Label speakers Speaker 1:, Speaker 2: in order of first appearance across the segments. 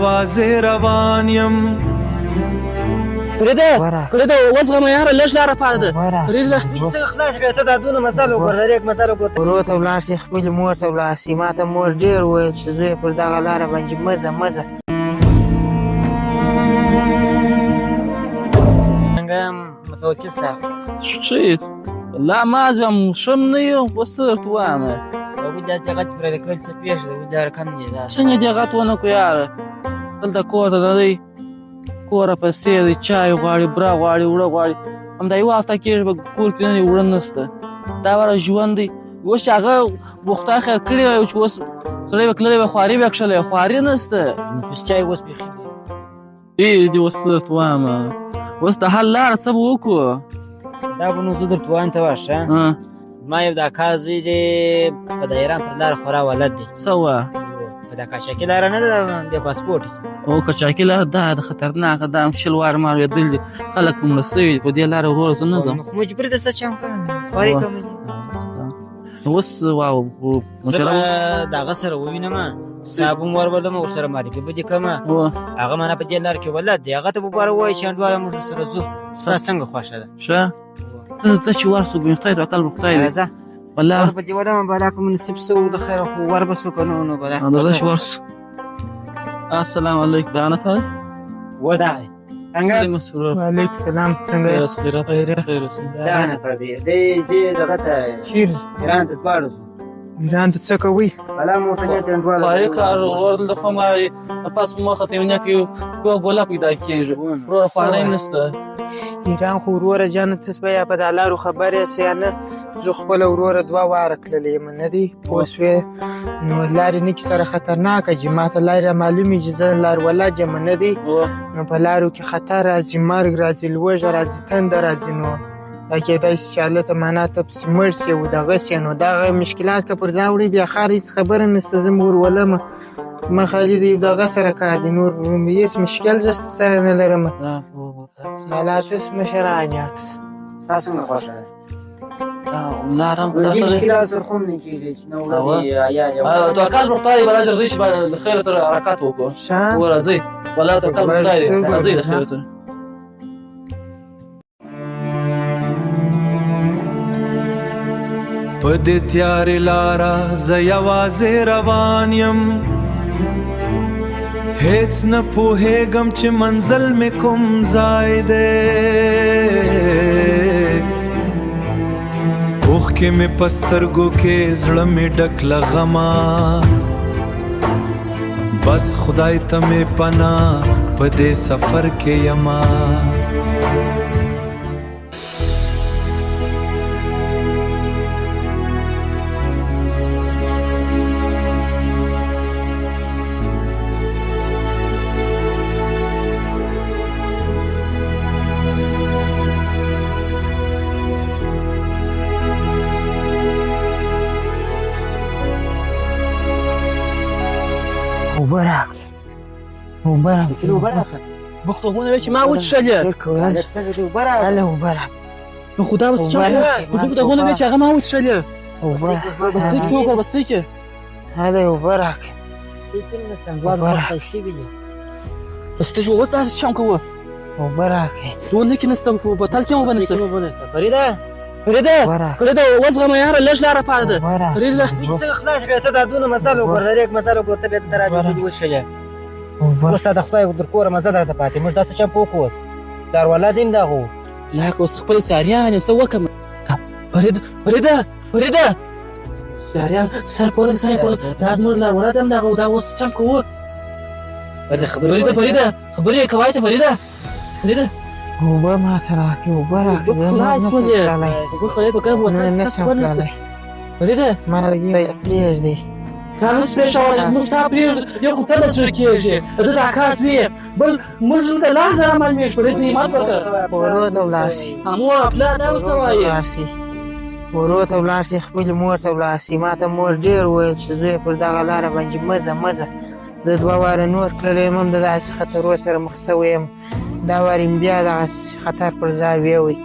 Speaker 1: وازې روان یم
Speaker 2: فريده وزغمه یاره لږ لاره پاتې ده فريده
Speaker 3: څنګه خلاص کړه ته دا دونه مسله وګوره یک مسله وګوره
Speaker 4: ورور ته ولاړ شي خپلې مور ته ولاړ شي ما ته مور ډېر وویل چې زوی پر دغه لاره باندې مزه
Speaker 3: څنګه متوکل صاحب
Speaker 2: شيت لا ما زم شمني وصرت وانا
Speaker 3: وګورئ چې هغه پر کول څه پیښ ده ودا رقم دي دا
Speaker 2: څنګه دې غاتونه کو یاره دلته کور ته دی کور په سیر دی چای غواړي برا غواړي وړه غواړي هم دا یو هفته کې به کور کې نه وړه نسته دا ور ژوند دی اوس هغه وخت اخر کړی او اوس سړی وکړي به خواري وکړي خواري نسته
Speaker 3: بس چای اوس پیښ
Speaker 2: دي وصلت واما اوس د حل لار څه وکړو
Speaker 3: دا به نو زه درته وایم ته ورشه ما یو دا کار زوی دی په د ایران پر لاره خورا ولد دی
Speaker 2: سوا
Speaker 3: په دا کاشکي لاره نه ده د پاسپورټ
Speaker 2: او کچاکي لاره دا د خطرناکه دا شلوار مار ویدل دي خلک مړه سوي په دې لاره ورور زه نه ځم
Speaker 3: خو مجبور ده څه چم کوم خواري کوم دي
Speaker 2: اوس واو
Speaker 3: مشره دغه سره ووینم صابون ورولم ورسره معرفي به دي کومه هغه مانه په دې لاره کې ولد دی هغه ته به باره وایي چې انډواله موږ سره ځو ستا څنګه خوښه ده
Speaker 2: ښه ته چې ورسو ګوین خدای توکل په خدای دی
Speaker 3: راځه
Speaker 2: والله
Speaker 3: په دې ولم بالا کوم نصیب سو د خیر خو ور بسو کنو نو بالا
Speaker 2: راځه ورس السلام علیکم دانه
Speaker 3: وداعي
Speaker 2: څنګه
Speaker 4: وعلیکم السلام څنګه
Speaker 2: خیر
Speaker 3: دانه پر دې دې دغه ته
Speaker 4: خیر
Speaker 3: ایران ته پاړو
Speaker 4: ایران ته څه کوي
Speaker 3: بلا مو ته ته انډواله
Speaker 2: خاري کار ورل د خماري پاس مخه ته ونه کې کو ګولا پیدا کیږي ورو فارای نسته
Speaker 4: ایران خو وروره جان ته بیا په د لارو خبرې سي نه زه خپل وروره دوه واره کړلې من دي پوسوي نو لارې نه کی سره خطرناکه جماعت لارې معلومي جزه لار ولا جمع نه دي نو په لارو کې خطر راځي مرګ راځي لوږه راځي تند راځي نو دا کېدای شي چې الله ته معنا ته پسې مړ سي او دغه سي نو دغه مشکلات که پر ځای وړي بیا خار هېڅ خبره نشته زه مور ولمه ما خالي دی دغه سره کار دی نور هېڅ مشکل زه سره نه لرم حالات مشران یاد
Speaker 3: تاسو نه خوښه
Speaker 2: لارم
Speaker 3: دې مشکلات سره خو نه کېږي چې نو
Speaker 2: ولې توکل په خدای باندې درځي چې د خیر سره حرکت وکړو ورځي ولا توکل په خدای راځي د خیر سره
Speaker 1: په دې تیارې لاره زه یوازې روان یم هیڅ نه پوهېږم چې منزل مې کوم ځای دی اوښکې مې په سترګو کې زړه مې ډک له غمه بس خدای ته مې پناه په دې سفر کې یما
Speaker 4: مبارک
Speaker 2: بختونه چې ما وڅښلې نو خدا بس چا بختونه چې هغه ما وڅښلې بس ته کېږه بس ته کې
Speaker 4: هذا مبارک
Speaker 2: بس ته اوس تاسو چم کوه
Speaker 4: مبارک
Speaker 2: دونه کې نستم په بوتل کې مو بنسته فريده وزغمه یاره لږ لاره پاتې ده فريده
Speaker 3: څنګه خلاص کړه ته دا دونه مسله وګوره یک مسله وګوره ته به درا دې وشلې اوس د خدای در کوره مزه درته پاتې موږ داسې چم پوکوس دار ولادین دغه
Speaker 2: لا کوس خپل ساریان څه وکم فريده ساریان سر پورې دا نور لار ولادم دغه دا اوس چم کوو فريده خبرې کوي څه فريده
Speaker 4: وبا ما تراكي وبرك
Speaker 2: خلاص ولي خلي بكره
Speaker 4: ولا
Speaker 2: فريده
Speaker 4: ما لقيت ليش دي
Speaker 2: كان سبيشال مستقبل ياخذ 3 شركات ده كاس دي بل مش انت لا عمل مش فريده ما بقدر
Speaker 4: ورود ولاسي
Speaker 2: مو لا ده وسواي
Speaker 4: لاسي ورود ولاسي خپل مور ته ولاسي ما ته مور ډیر وای چې زوی پر دغه لاره باندې مزه زه دوه واره نور کړلې مم د داسې خطرو سره مخ شوی یم دا واریم بیا دغه خطر پر ځای ویوي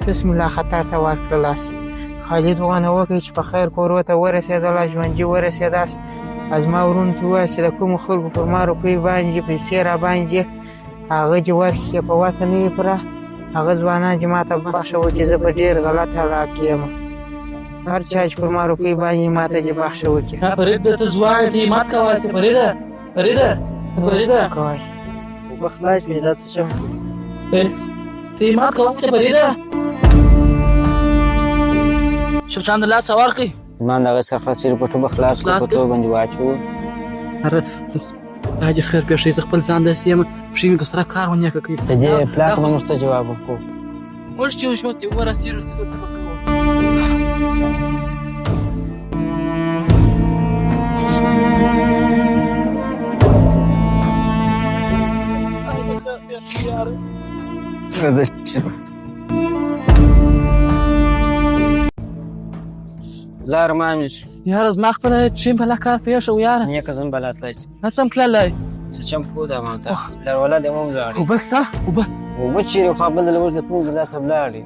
Speaker 4: بسم الله خطر ته ورکړلاس خالد وغنه وکړي چې په خیر کورو ته ورسېدله ژوندي ورسېداست زما ورونو ته ووایه چې د کومو خلکو پر ما روپۍ باندې پیسې را باندې هغه دې ورکړي په وسه نه یې پوره هغه ځوانان چې ما ته بخښه وکړي زه په ډېر غلط حالات کې یم هر چا چې پر ما روپۍ باندې ما ته دې بخښه وکړي
Speaker 2: فرید ته ځوان ته یې مات کوه فریده فریده فریده
Speaker 4: کوی
Speaker 3: اوبه خلاص مې دا څه چم
Speaker 2: ته یې مات کوه فریده شپشان د لاس سوار کړئ
Speaker 3: ما دغه سرخه سیر پټو به خلاص کړو پټو باندې واچو
Speaker 2: هره خدای دې خیر پېښ کړي زه خپل ځان داسې یم پښې مې که سره کار ونه کړي
Speaker 3: د دې پلار ته به موږ ته جواب وکړو
Speaker 2: موږ چې شو ته ورسېږو چې ته کوو
Speaker 3: لار مامش
Speaker 2: یاره زما خپله پښې په لا کار پېښه و یاره
Speaker 3: نیکه زم بلات لایس
Speaker 2: نسم تللی
Speaker 3: څه چم کو دا ما ته لار ولا د مو لاړ
Speaker 2: اوبه سته اوبه
Speaker 3: و چیرې خو بل له ورته ټول د لاس بلاړي